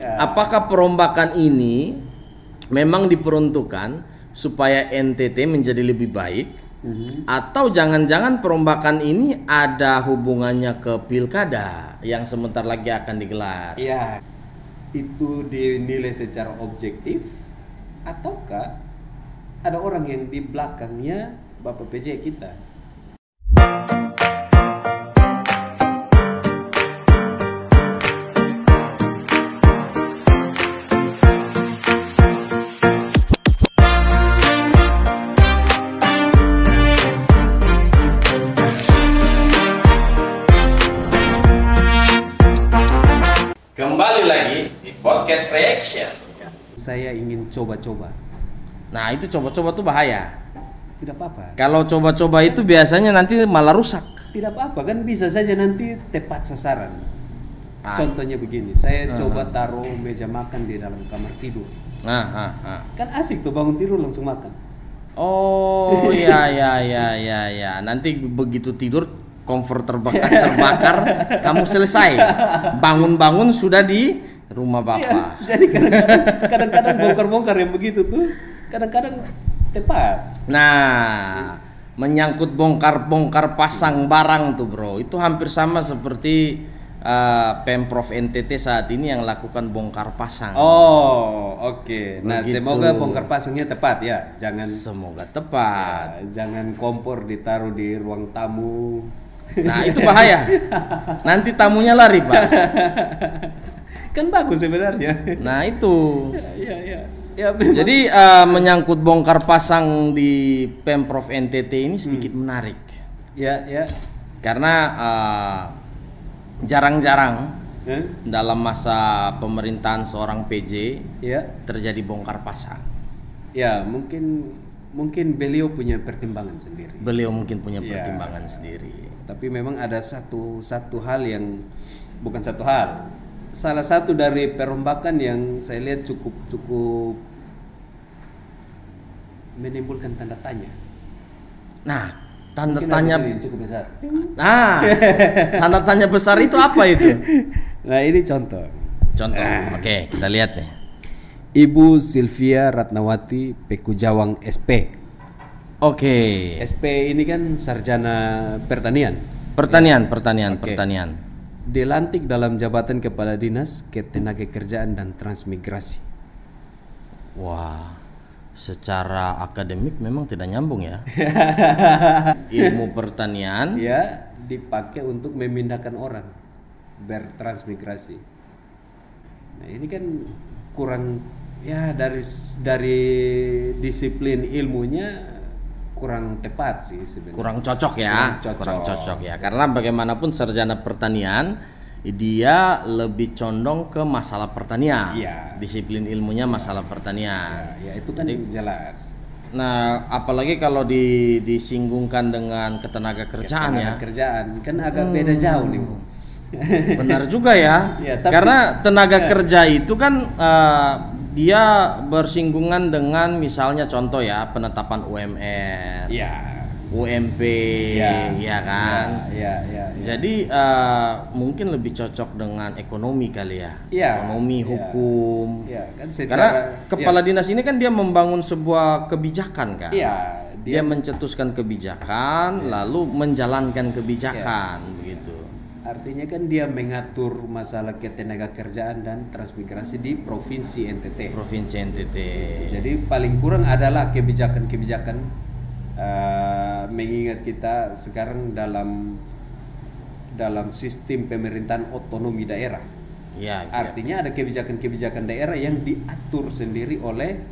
Apakah perombakan ini memang diperuntukkan supaya NTT menjadi lebih baik, atau jangan-jangan perombakan ini ada hubungannya ke pilkada yang sebentar lagi akan digelar? Ya, itu dinilai secara objektif ataukah ada orang yang di belakangnya Bapak PJ kita? Kembali lagi di podcast reaction. Saya ingin coba-coba. Nah, itu coba-coba tuh bahaya. Tidak apa-apa. Kalau coba-coba itu biasanya nanti malah rusak. Tidak apa-apa, kan bisa saja nanti tepat sasaran. Contohnya begini, saya coba taruh meja makan di dalam kamar tidur. Kan asik tuh bangun tidur langsung makan. Oh, ya. Nanti begitu tidur kompor terbakar, kamu selesai. Bangun-bangun sudah di rumah Bapak. Ya, jadi kadang-kadang bongkar-bongkar yang begitu tuh kadang-kadang tepat. Nah, menyangkut bongkar-bongkar pasang barang tuh, Bro. Itu hampir sama seperti Pemprov NTT saat ini yang lakukan bongkar pasang. Oh, oke. Nah, Begitu. semoga bongkar pasangnya tepat ya. Semoga tepat. Ya, jangan kompor ditaruh di ruang tamu. Nah, itu bahaya. Nanti tamunya lari, Pak. Kan bagus sebenarnya. Nah, itu. Ya, jadi menyangkut bongkar pasang di Pemprov NTT ini sedikit menarik. Ya. Karena jarang-jarang dalam masa pemerintahan seorang PJ terjadi bongkar pasang. Ya, mungkin beliau punya pertimbangan sendiri. Beliau mungkin punya pertimbangan sendiri. Tapi memang ada satu hal yang bukan satu hal. Salah satu dari perombakan yang saya lihat cukup menimbulkan tanda tanya. Nah, tanda mungkin tanya cukup besar. Nah, tanda tanya besar itu apa itu? Nah, ini contoh. Oke, kita lihat ya. Ibu Sylvia Ratnawati Pekujawang SP. Oke. SP ini kan sarjana pertanian. Pertanian. Dilantik dalam jabatan Kepala Dinas Ketenagakerjaan dan Transmigrasi. Wah, secara akademik memang tidak nyambung ya. Ilmu pertanian ya dipakai untuk memindahkan orang bertransmigrasi. Nah, ini kan kurang ya dari disiplin ilmunya kurang tepat sih sebenarnya. Kurang cocok ya. Karena bagaimanapun sarjana pertanian dia lebih condong ke masalah pertanian. Iya. Disiplin ilmunya masalah pertanian. Ya, itu kan jelas. Nah, apalagi kalau disinggungkan dengan ketenagakerjaan ya. Ketenagakerjaan kan agak beda jauh nih. Benar juga ya. Karena tenaga kerja itu kan dia bersinggungan dengan misalnya contoh ya penetapan UMR, UMP, ya kan. Jadi mungkin lebih cocok dengan ekonomi kali ya. Ekonomi, hukum. Kan karena kepala dinas ini kan dia membangun sebuah kebijakan kan. Dia mencetuskan kebijakan lalu menjalankan kebijakan begitu. Artinya kan dia mengatur masalah ketenagakerjaan dan transmigrasi di Provinsi NTT. Jadi paling kurang adalah kebijakan-kebijakan mengingat kita sekarang dalam sistem pemerintahan otonomi daerah. Artinya ada kebijakan-kebijakan daerah yang diatur sendiri oleh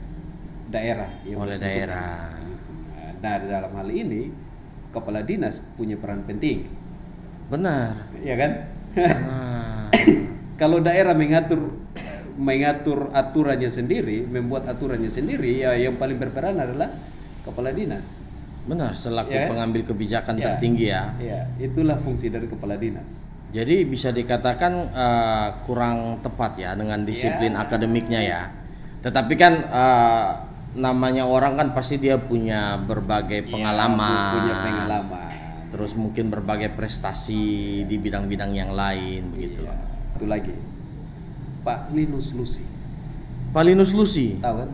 daerah. Nah, dalam hal ini kepala dinas punya peran penting. Benar. Iya kan? Kalau daerah mengatur aturannya sendiri, membuat aturannya sendiri, ya yang paling berperan adalah kepala dinas. Benar, selaku pengambil kebijakan tertinggi ya. Itulah fungsi dari kepala dinas. Jadi bisa dikatakan kurang tepat ya dengan disiplin akademiknya ya. Tetapi kan namanya orang kan pasti dia punya berbagai pengalaman. Terus mungkin berbagai prestasi di bidang-bidang yang lain begitu. Itu lagi. Pak Linus Lusi. Pak Linus Lusi. Tahu kan,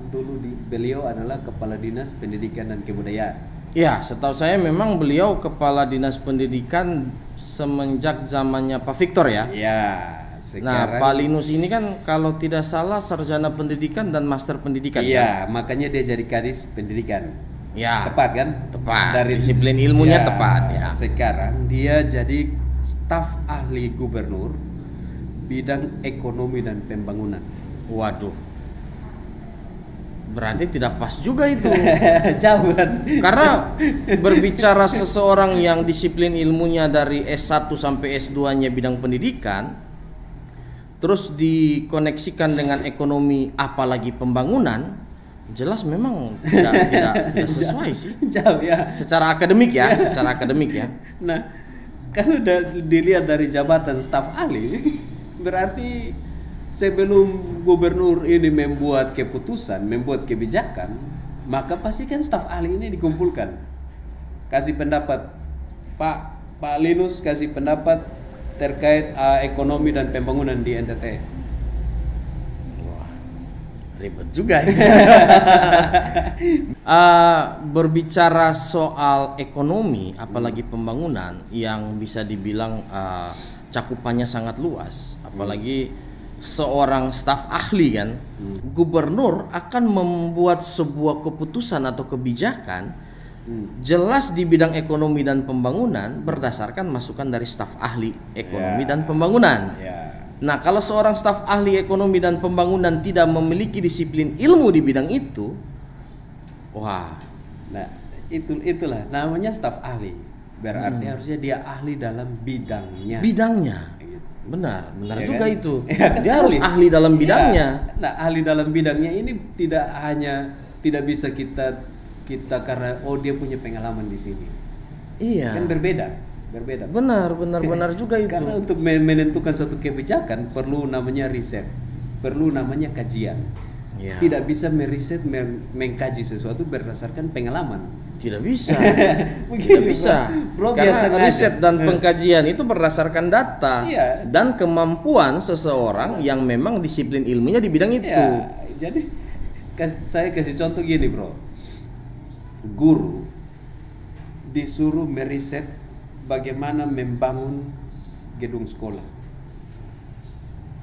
beliau adalah Kepala Dinas Pendidikan dan Kebudayaan. Ya, setahu saya memang beliau Kepala Dinas Pendidikan semenjak zamannya Pak Victor ya. Ya, sekarang. Nah, Pak Linus ini kan kalau tidak salah sarjana pendidikan dan master pendidikan. Iya, kan? makanya dia jadi kadis pendidikan. Ya. Tepat kan? Tepat. Dari disiplin ilmunya tepat ya. Sekarang dia jadi staf ahli gubernur bidang ekonomi dan pembangunan. Waduh. Berarti tidak pas juga itu. Jauh kan? Karena berbicara seseorang yang disiplin ilmunya dari S1 sampai S2-nya bidang pendidikan, terus dikoneksikan dengan ekonomi apalagi pembangunan, jelas memang tidak sesuai sih. Jauh ya. Secara akademik ya, secara akademik ya. Nah, kalau dilihat dari jabatan staf ahli, berarti sebelum gubernur ini membuat keputusan, membuat kebijakan, maka pasti kan staf ahli ini dikumpulkan, kasih pendapat. Pak Linus kasih pendapat terkait ekonomi dan pembangunan di NTT. Wah, ribet juga ya. Berbicara soal ekonomi, apalagi pembangunan yang bisa dibilang cakupannya sangat luas, apalagi seorang staf ahli kan, gubernur akan membuat sebuah keputusan atau kebijakan jelas di bidang ekonomi dan pembangunan berdasarkan masukan dari staf ahli ekonomi dan pembangunan. Nah, kalau seorang staf ahli ekonomi dan pembangunan tidak memiliki disiplin ilmu di bidang itu, wah. Nah, itulah namanya staf ahli. Berarti harusnya dia ahli dalam bidangnya. Benar ya juga kan? Itu. Ya, kan dia harus ahli dalam bidangnya. Ya. Nah, ahli dalam bidangnya ini tidak bisa kita karena dia punya pengalaman di sini. Iya. Kan berbeda. Benar juga itu. Karena untuk menentukan suatu kebijakan perlu namanya riset, perlu namanya kajian. Ya. Tidak bisa meriset mengkaji sesuatu berdasarkan pengalaman. Tidak bisa. Tidak bisa. Bro, karena riset dan pengkajian itu berdasarkan data dan kemampuan seseorang yang memang disiplin ilmunya di bidang itu. Jadi saya kasih contoh gini, bro. Guru disuruh meriset bagaimana membangun gedung sekolah.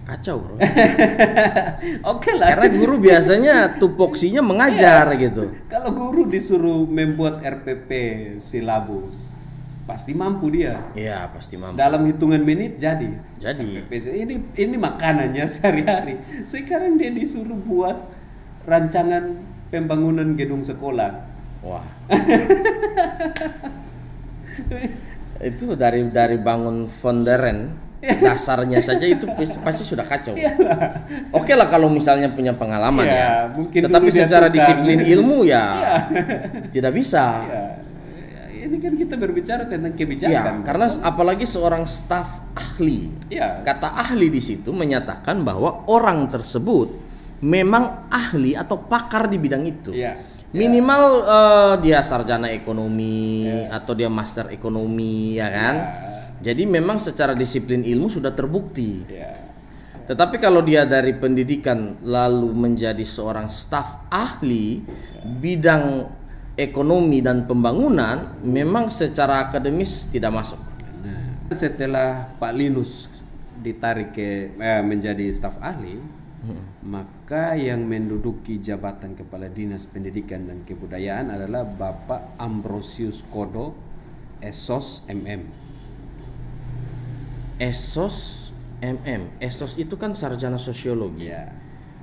Kacau, bro. Oke lah. Karena guru biasanya tupoksinya mengajar gitu. Kalau guru disuruh membuat RPP silabus, pasti mampu dia. Iya, pasti mampu. Dalam hitungan menit jadi. RPP, ini makanannya sehari-hari. Sekarang dia disuruh buat rancangan pembangunan gedung sekolah. Wah. Itu dari bangun fonderen. Dasarnya saja itu pasti sudah kacau. Oke lah kalau misalnya punya pengalaman ya. Tetapi secara disiplin ilmu tidak bisa. Ini kan kita berbicara tentang kebijakan. Ya, karena apalagi seorang staf ahli. Kata ahli di situ menyatakan bahwa orang tersebut memang ahli atau pakar di bidang itu. Minimal dia sarjana ekonomi atau dia master ekonomi, ya kan? Jadi memang secara disiplin ilmu sudah terbukti. Tetapi kalau dia dari pendidikan lalu menjadi seorang staf ahli bidang ekonomi dan pembangunan, memang secara akademis tidak masuk. Setelah Pak Linus ditarik menjadi staf ahli, maka yang menduduki jabatan Kepala Dinas Pendidikan dan Kebudayaan adalah Bapak Ambrosius Kodo, SOS MM. SOS itu kan sarjana sosiologi.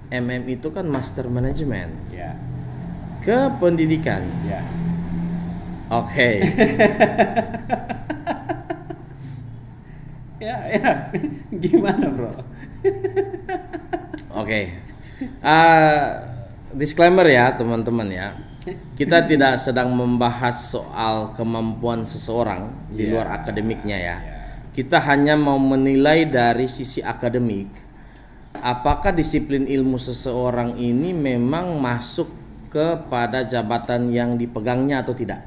MM itu kan master manajemen. Ke pendidikan. Oke. Gimana, bro? Oke. Disclaimer ya, teman-teman ya. Kita tidak sedang membahas soal kemampuan seseorang di luar akademiknya ya. Kita hanya mau menilai dari sisi akademik, apakah disiplin ilmu seseorang ini memang masuk kepada jabatan yang dipegangnya atau tidak,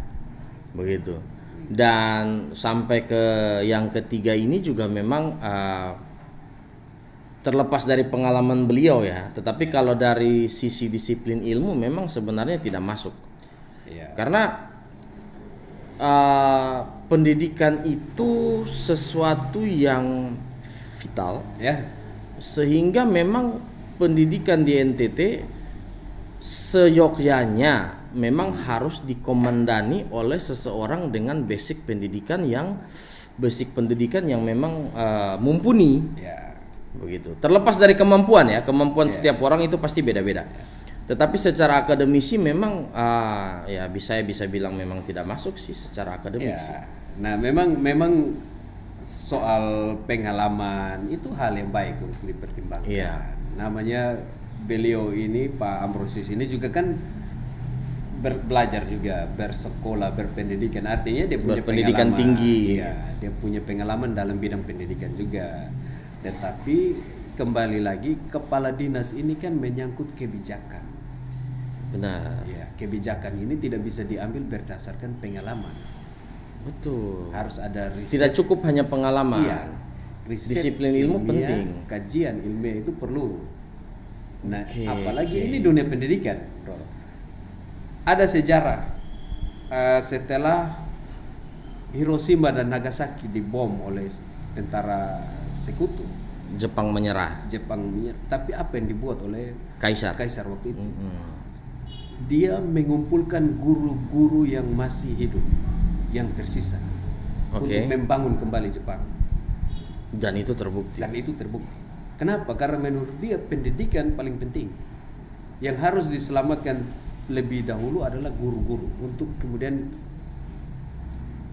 begitu. Dan sampai ke yang ketiga ini juga memang terlepas dari pengalaman beliau ya, tetapi kalau dari sisi disiplin ilmu memang sebenarnya tidak masuk. Ya. Karena pendidikan itu sesuatu yang vital, Ya. sehingga memang pendidikan di NTT seyogyanya memang harus dikomandani oleh seseorang dengan basic pendidikan yang memang mumpuni. Ya. Begitu. Terlepas dari kemampuan ya, kemampuan setiap orang itu pasti beda-beda. Tetapi secara akademisi memang ya bisa bilang memang tidak masuk sih secara akademik sih. Ya. Nah, memang soal pengalaman itu hal yang baik untuk dipertimbangkan. Iya. Namanya beliau ini Pak Ambrosius ini juga kan belajar juga, bersekolah, berpendidikan, artinya dia punya Berpendidikan pengalaman tinggi. ya, dia punya pengalaman dalam bidang pendidikan juga. Tetapi kembali lagi, kepala dinas ini kan menyangkut kebijakan. Benar. Ya, kebijakan ini tidak bisa diambil berdasarkan pengalaman. Betul. Harus ada riset. Tidak cukup hanya pengalaman. Iya. Riset Disiplin ilmu ilmiah, penting. Kajian ilmiah itu perlu. Nah, Oke, apalagi oke. ini dunia pendidikan, bro. Ada sejarah setelah Hiroshima dan Nagasaki dibom oleh tentara sekutu, Jepang menyerah. Jepang menyerah. Tapi apa yang dibuat oleh Kaisar. waktu itu? Mm-mm. Dia mengumpulkan guru-guru yang masih hidup, yang tersisa, Oke. untuk membangun kembali Jepang. Dan itu terbukti. Dan itu terbukti. Kenapa? Karena menurut dia pendidikan paling penting. Yang harus diselamatkan lebih dahulu adalah guru-guru untuk kemudian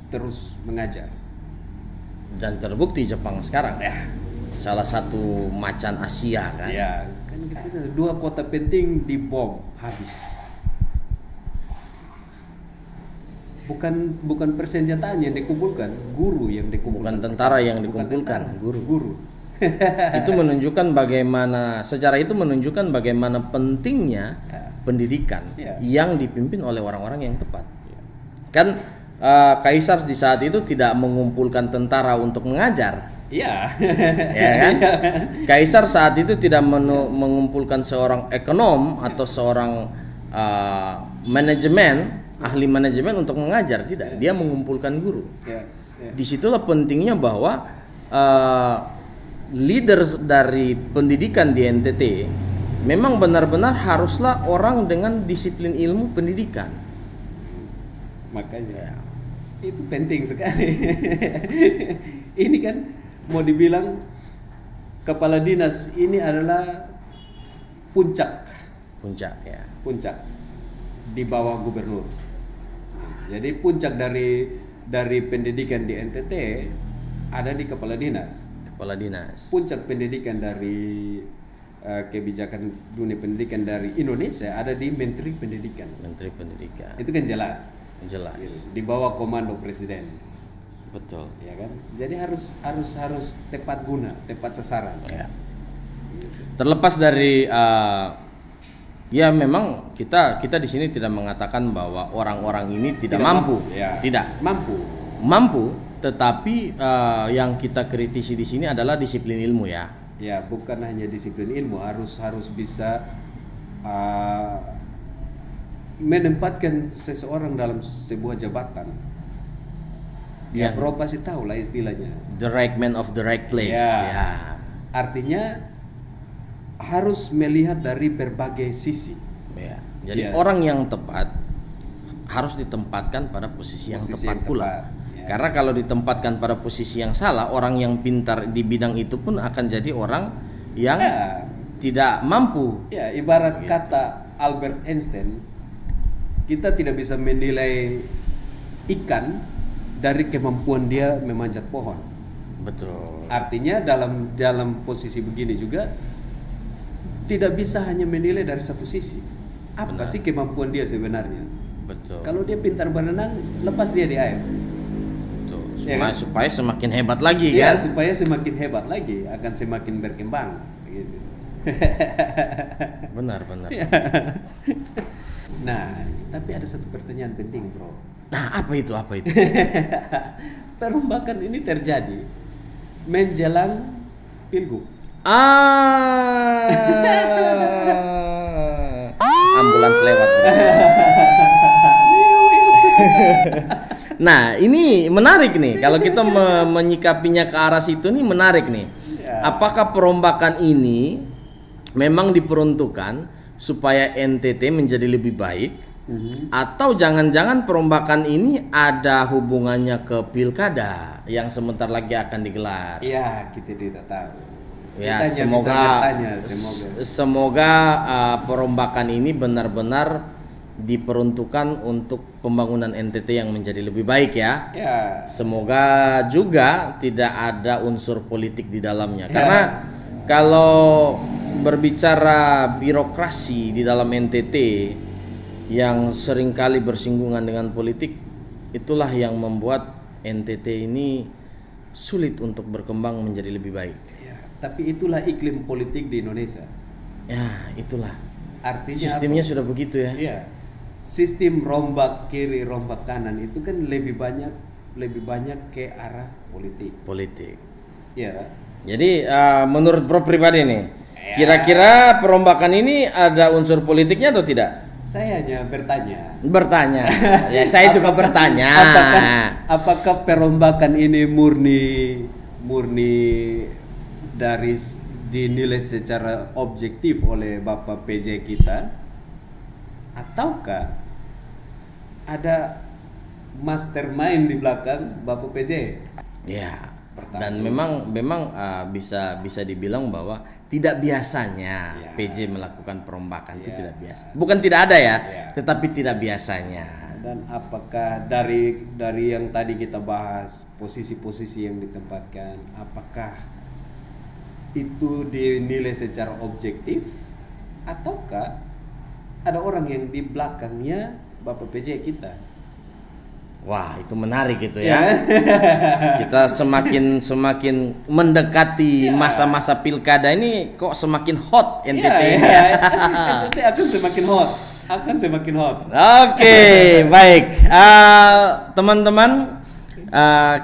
terus mengajar. Dan terbukti Jepang sekarang Ya, salah satu macan Asia kan. ya kan kita dua kota penting dibom habis. Bukan persenjataan yang dikumpulkan, guru yang dikumpulkan. Bukan tentara yang Bukan dikumpulkan, tentara, guru. Guru. Itu menunjukkan bagaimana pentingnya pendidikan Ya. yang dipimpin oleh orang-orang yang tepat. Kan Kaisar di saat itu tidak mengumpulkan tentara untuk mengajar. Iya. Ya kan? Kaisar saat itu tidak mengumpulkan seorang ekonom atau seorang ahli manajemen untuk mengajar, tidak. Dia mengumpulkan guru. Ya, ya. Disitulah pentingnya bahwa leader dari pendidikan di NTT memang benar-benar haruslah orang dengan disiplin ilmu pendidikan. Makanya itu penting sekali. Ini kan mau dibilang kepala dinas ini adalah puncak Ya. di bawah gubernur. Jadi puncak dari pendidikan di NTT ada di kepala dinas. Kepala dinas. Puncak pendidikan dari kebijakan dunia pendidikan dari Indonesia ada di Menteri Pendidikan. Menteri Pendidikan. Itu kan jelas. Jelas. Di bawah komando presiden. Betul. Ya kan? Jadi harus tepat guna, tepat sasaran. Ya. Terlepas dari ya memang kita di sini tidak mengatakan bahwa orang-orang ini tidak mampu. Ya. Tidak. Mampu. Tetapi yang kita kritisi di sini adalah disiplin ilmu ya. Ya, bukan hanya disiplin ilmu, harus bisa menempatkan seseorang dalam sebuah jabatan. Ya, bro pasti tahu lah istilahnya. The right man of the right place. Ya. Artinya harus melihat dari berbagai sisi. Ya. Jadi Ya. orang yang tepat harus ditempatkan pada posisi yang tepat pula. Ya. Karena kalau ditempatkan pada posisi yang salah, orang yang pintar di bidang itu pun akan jadi orang yang Ya. tidak mampu. Ya, ibarat Gitu. kata Albert Einstein, kita tidak bisa menilai ikan dari kemampuan dia memanjat pohon. Betul. Artinya dalam posisi begini juga tidak bisa hanya menilai dari satu sisi. Apa sih kemampuan dia sebenarnya? Betul. Kalau dia pintar berenang, lepas dia di air. Betul. Ya kan? Supaya semakin hebat lagi Ya, kan? supaya semakin hebat lagi, akan semakin berkembang. Gitu. Benar. Nah, tapi ada satu pertanyaan penting, bro. Nah, apa itu? Perombakan ini terjadi menjelang pilgub. Ambulans lewat. Nah, ini menarik nih. Kalau kita menyikapinya ke arah situ nih menarik nih. Apakah perombakan ini memang diperuntukkan supaya NTT menjadi lebih baik, atau jangan-jangan perombakan ini ada hubungannya ke pilkada yang sebentar lagi akan digelar? Ya, kita tidak tahu. Ya, Kita semoga perombakan ini benar-benar diperuntukkan untuk pembangunan NTT yang menjadi lebih baik ya. Semoga juga tidak ada unsur politik di dalamnya. Karena kalau berbicara birokrasi di dalam NTT yang seringkali bersinggungan dengan politik, itulah yang membuat NTT ini sulit untuk berkembang menjadi lebih baik. Tapi itulah iklim politik di Indonesia. Ya, itulah. Artinya sistemnya apa? Sudah begitu ya. Iya. Sistem rombak kiri, rombak kanan itu kan lebih banyak ke arah politik. Ya. Jadi menurut Bro pribadi nih, kira-kira perombakan ini ada unsur politiknya atau tidak? Saya hanya bertanya. Ya, saya juga bertanya. Apakah perombakan ini murni dari dinilai secara objektif oleh Bapak PJ kita, ataukah ada mastermind di belakang Bapak PJ? Ya. Dan memang bisa dibilang bahwa tidak biasanya PJ melakukan perombakan. Itu tidak biasa. Bukan tidak ada ya, tetapi tidak biasanya. Dan apakah dari yang tadi kita bahas, posisi-posisi yang ditempatkan, apakah itu dinilai secara objektif, ataukah ada orang yang di belakangnya Bapak PJ kita? Wah, itu menarik itu ya. Kita semakin mendekati masa-masa pilkada ini, kok semakin hot NTT. NTT akan semakin hot. Oke, baik. Teman-teman,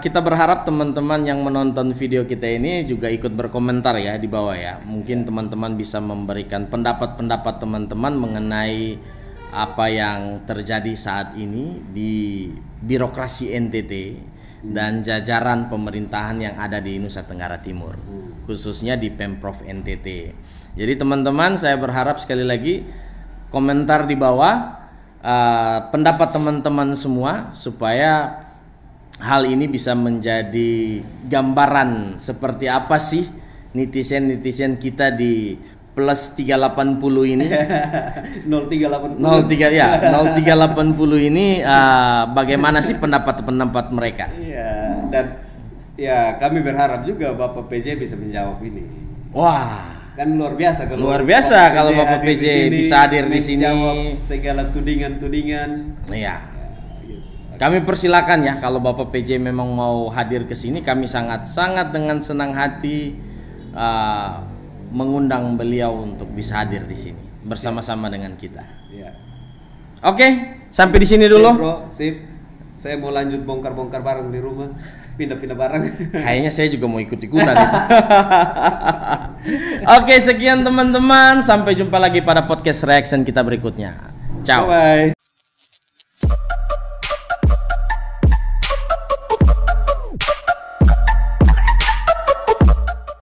kita berharap teman-teman yang menonton video kita ini juga ikut berkomentar ya di bawah ya. Mungkin teman-teman bisa memberikan pendapat-pendapat teman-teman mengenai apa yang terjadi saat ini di birokrasi NTT dan jajaran pemerintahan yang ada di Nusa Tenggara Timur, khususnya di Pemprov NTT. Jadi teman-teman, saya berharap sekali lagi komentar di bawah pendapat teman-teman semua, supaya hal ini bisa menjadi gambaran seperti apa sih netizen kita di plus 380 ini. 0380 ini bagaimana sih pendapat mereka? Iya, dan ya kami berharap juga Bapak PJ bisa menjawab ini. Wah, kan luar biasa kalau Bapak PJ bisa hadir di sini, menjawab segala tudingan-tudingan. Iya. Kami persilakan ya, kalau Bapak PJ memang mau hadir ke sini, kami sangat dengan senang hati mengundang beliau untuk bisa hadir di sini bersama-sama dengan kita. Ya. Oke, sampai di sini dulu. Sip. Saya mau lanjut bongkar-bongkar barang di rumah, pindah-pindah barang. Kayaknya saya juga mau ikut-ikutan. Oke, sekian teman-teman. Sampai jumpa lagi pada podcast reaction kita berikutnya. Ciao. Bye.